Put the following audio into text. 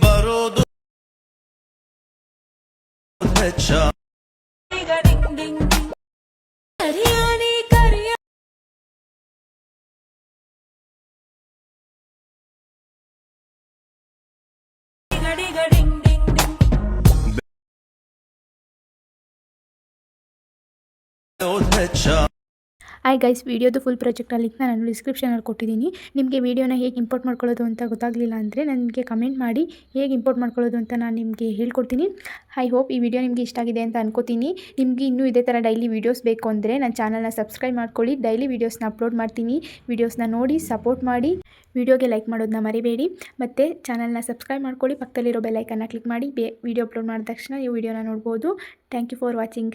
ಬರೋದು hi guys, ವಿಡಿಯೋದು full project ಲಿಂಕ್ನ ನಾನು ಡಿಸ್ಕ್ರಿಪ್ಷನಲ್ಲಿ ಕೊಟ್ಟಿದ್ದೀನಿ. ನಿಮಗೆ ವಿಡಿಯೋನ ಹೇಗೆ ಇಂಪೋರ್ಟ್ ಮಾಡ್ಕೊಳ್ಳೋದು ಅಂತ ಗೊತ್ತಾಗಲಿಲ್ಲ ಅಂದರೆ ನನಗೆ ಕಮೆಂಟ್ ಮಾಡಿ, ಹೇಗೆ ಇಂಪೋರ್ಟ್ ಮಾಡ್ಕೊಳ್ಳೋದು ಅಂತ ನಾನು ನಿಮಗೆ ಹೇಳ್ಕೊಡ್ತೀನಿ. ಐ ಹೋಪ್ ಈ ವಿಡಿಯೋ ನಿಮಗೆ ಇಷ್ಟ ಆಗಿದೆ ಅಂತ ಅನ್ಕೋತೀನಿ. ನಿಮಗೆ ಇನ್ನೂ ಇದೇ ಥರ ಡೈಲಿ ವೀಡಿಯೋಸ್ ಬೇಕು ಅಂದರೆ ನನ್ನ ಚಾನಲ್ನ ಸಬ್ಸ್ಕ್ರೈಬ್ ಮಾಡ್ಕೊಳ್ಳಿ. ಡೈಲಿ ವೀಡಿಯೋಸ್ನ ಅಪ್ಲೋಡ್ ಮಾಡ್ತೀನಿ. ವೀಡಿಯೋಸ್ನ ನೋಡಿ ಸಪೋರ್ಟ್ ಮಾಡಿ. ವಿಡಿಯೋಗೆ ಲೈಕ್ ಮಾಡೋದನ್ನ ಮರಿಬೇಡಿ. ಮತ್ತು ಚಾನಲ್ನ ಸಬ್ಸ್ಕ್ರೈಬ್ ಮಾಡ್ಕೊಳ್ಳಿ. ಪಕ್ಕದಲ್ಲಿರೋ ಬೆಲ್ ಐಕನ್ನ ಕ್ಲಿಕ್ ಮಾಡಿ. ವಿಡಿಯೋ ಅಪ್ಲೋಡ್ ಮಾಡಿದ ತಕ್ಷಣ ನೀವು ವಿಡಿಯೋನ ನೋಡ್ಬೋದು. Thank you for watching.